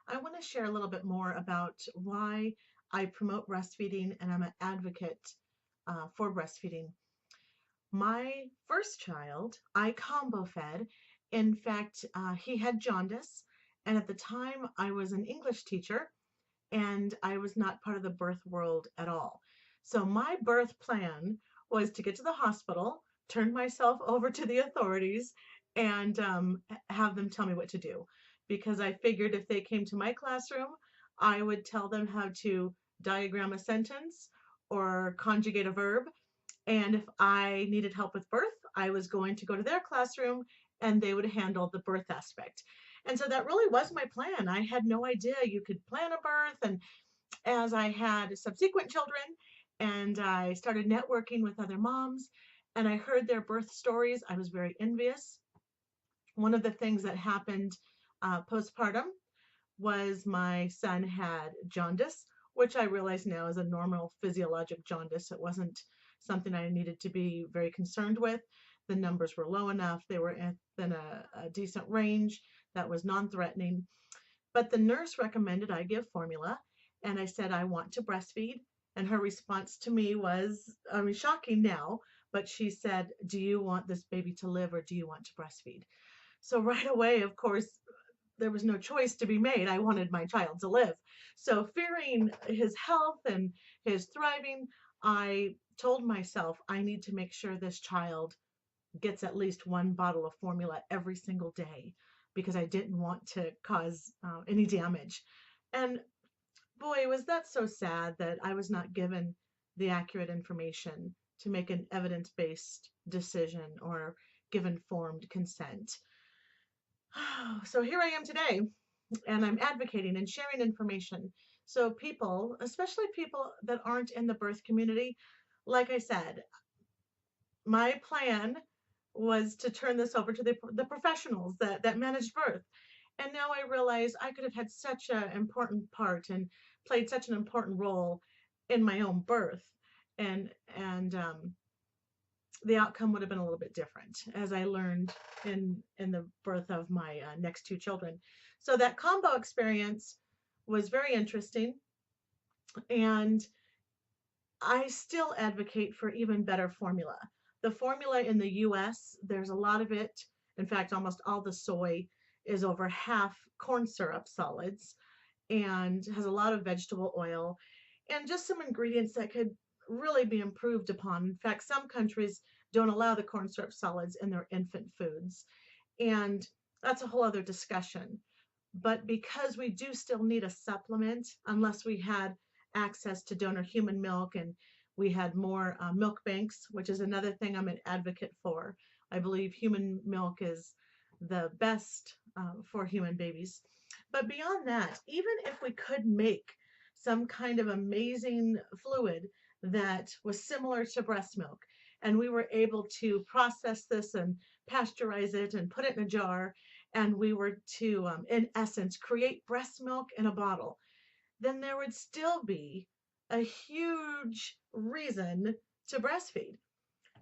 I want to share a little bit more about why I promote breastfeeding and I'm an advocate for breastfeeding. My first child, I combo fed. In fact, he had jaundice, and at the time, I was an English teacher and I was not part of the birth world at all. So, my birth plan was to get to the hospital, turn myself over to the authorities, and have them tell me what to do. Because I figured if they came to my classroom, I would tell them how to diagram a sentence or conjugate a verb, and if I needed help with birth, I was going to go to their classroom and they would handle the birth aspect. And so that really was my plan. I had no idea you could plan a birth. And as I had subsequent children and I started networking with other moms and I heard their birth stories, I was very envious. One of the things that happened postpartum was my son had jaundice, which I realize now is a normal physiologic jaundice. It wasn't something I needed to be very concerned with. The numbers were low enough, they were in a decent range that was non threatening. But the nurse recommended I give formula, and I said, I want to breastfeed. And her response to me was, I mean, shocking now, but she said, do you want this baby to live or do you want to breastfeed? So right away, of course, there was no choice to be made. I wanted my child to live. So, fearing his health and his thriving, I told myself I need to make sure this child gets at least one bottle of formula every single day because I didn't want to cause any damage. And boy, was that so sad that I was not given the accurate information to make an evidence based decision or give informed consent. So here I am today, and I'm advocating and sharing information so people, especially people that aren't in the birth community, like I said, my plan was to turn this over to the professionals that manage birth. And now I realize I could have had such an important part and played such an important role in my own birth. And the outcome would have been a little bit different as I learned in the birth of my next two children. So that combo experience was very interesting, and I still advocate for even better formula. The formula in the US, there's a lot of it. In fact, almost all the soy is over half corn syrup solids and has a lot of vegetable oil and just some ingredients that could really be improved upon. In fact, some countries don't allow the corn syrup solids in their infant foods. And that's a whole other discussion. But because we do still need a supplement, unless we had access to donor human milk and we had more milk banks, which is another thing I'm an advocate for. I believe human milk is the best for human babies. But beyond that, even if we could make some kind of amazing fluid that was similar to breast milk, and we were able to process this and pasteurize it and put it in a jar, and we were to, in essence, create breast milk in a bottle, then there would still be a huge reason to breastfeed.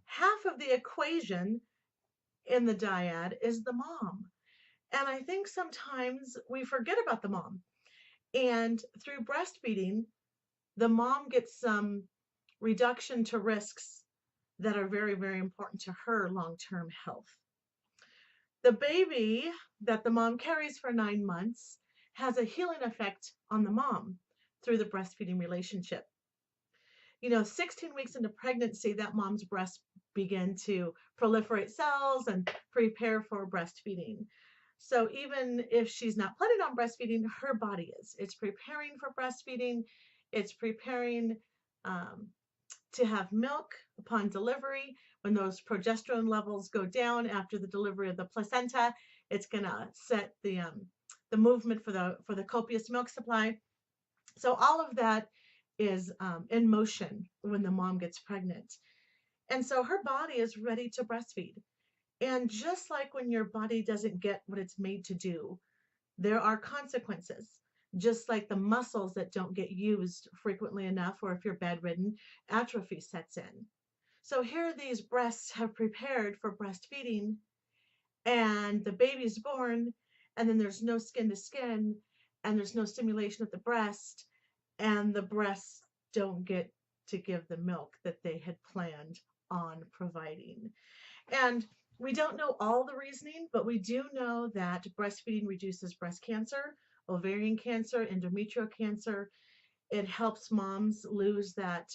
Half of the equation in the dyad is the mom. And I think sometimes we forget about the mom. And through breastfeeding, the mom gets some reduction to risks that are very, very important to her long term health. The baby that the mom carries for 9 months has a healing effect on the mom through the breastfeeding relationship. 16 weeks into pregnancy, that mom's breasts begin to proliferate cells and prepare for breastfeeding. So even if she's not planning on breastfeeding, her body is. It's preparing for breastfeeding. It's preparing to have milk upon delivery. When those progesterone levels go down after the delivery of the placenta, it's going to set the movement for the copious milk supply. So all of that is in motion when the mom gets pregnant. And so her body is ready to breastfeed. And just like when your body doesn't get what it's made to do, there are consequences. Just like the muscles that don't get used frequently enough, or if you're bedridden, atrophy sets in. So here these breasts have prepared for breastfeeding, and the baby's born, and then there's no skin to skin, and there's no stimulation at the breast, and the breasts don't get to give the milk that they had planned on providing. And we don't know all the reasoning, but we do know that breastfeeding reduces breast cancer, ovarian cancer, endometrial cancer. It helps moms lose that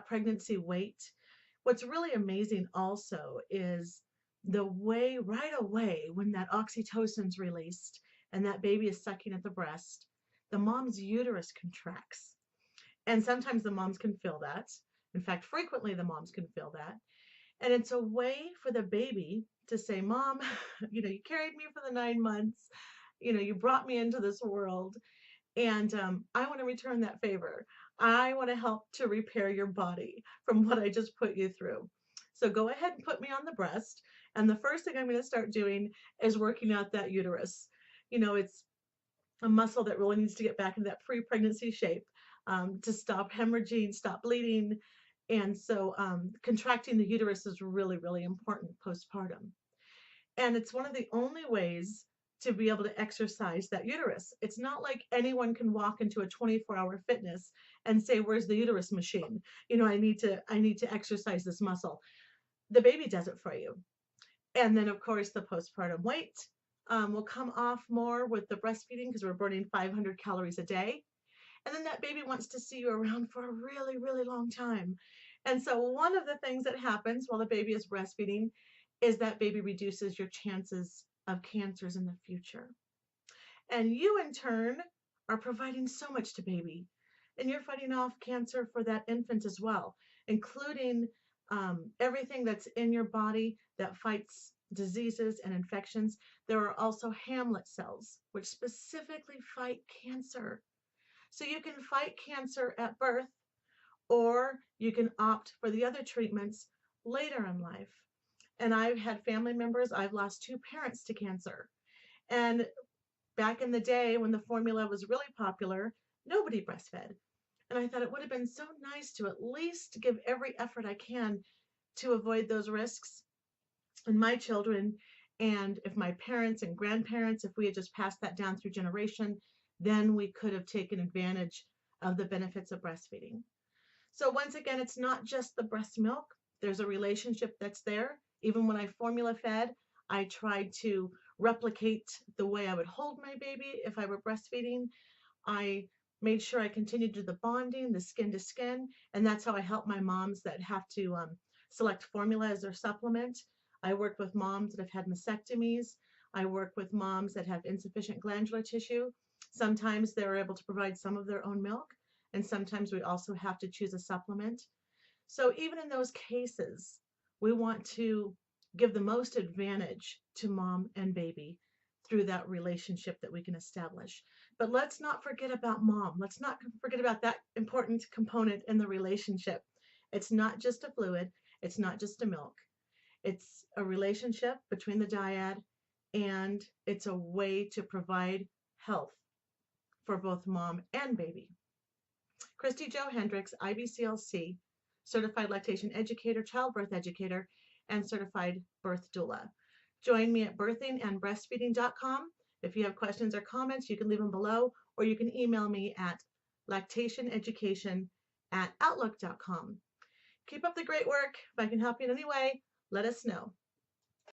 pregnancy weight. What's really amazing also is the way right away when that oxytocin's released and that baby is sucking at the breast, the mom's uterus contracts. And sometimes the moms can feel that. In fact, frequently the moms can feel that. And it's a way for the baby to say, Mom, you carried me for the 9 months. You brought me into this world. And I want to return that favor. I want to help to repair your body from what I just put you through. So go ahead and put me on the breast. And the first thing I'm going to start doing is working out that uterus. It's a muscle that really needs to get back into that pre-pregnancy shape to stop hemorrhaging, stop bleeding. And so contracting the uterus is really, really important postpartum. And it's one of the only ways to be able to exercise that uterus. It's not like anyone can walk into a 24-hour fitness and say, where's the uterus machine? I need to exercise this muscle. The baby does it for you. And then, of course, the postpartum weight will come off more with the breastfeeding because we're burning 500 calories a day. And then that baby wants to see you around for a really, really long time. And so one of the things that happens while the baby is breastfeeding is that baby reduces your chances of cancers in the future. And you, in turn, are providing so much to baby. And you're fighting off cancer for that infant as well, including everything that's in your body that fights diseases and infections. There are also Hamlet cells, which specifically fight cancer. So you can fight cancer at birth, or you can opt for the other treatments later in life. And I've had family members, I've lost 2 parents to cancer. And back in the day when the formula was really popular, nobody breastfed. And I thought it would have been so nice to at least give every effort I can to avoid those risks in my children. And if my parents and grandparents, if we had just passed that down through generation, then we could have taken advantage of the benefits of breastfeeding. So once again, it's not just the breast milk. There's a relationship that's there. Even when I formula fed, I tried to replicate the way I would hold my baby if I were breastfeeding. I made sure I continued to do the bonding, the skin to skin, and that's how I help my moms that have to select formula as their supplement. I work with moms that have had mastectomies. I work with moms that have insufficient glandular tissue. Sometimes they're able to provide some of their own milk, and sometimes we also have to choose a supplement. So even in those cases, we want to give the most advantage to mom and baby through that relationship that we can establish. But let's not forget about mom. Let's not forget about that important component in the relationship. It's not just a fluid. It's not just a milk. It's a relationship between the dyad, and it's a way to provide health for both mom and baby. Christy Jo Hendricks, IBCLC, Certified Lactation Educator, Childbirth Educator, and Certified Birth Doula. Join me at birthingandbreastfeeding.com. If you have questions or comments, you can leave them below, or you can email me at lactationeducation@outlook.com. Keep up the great work. If I can help you in any way, let us know.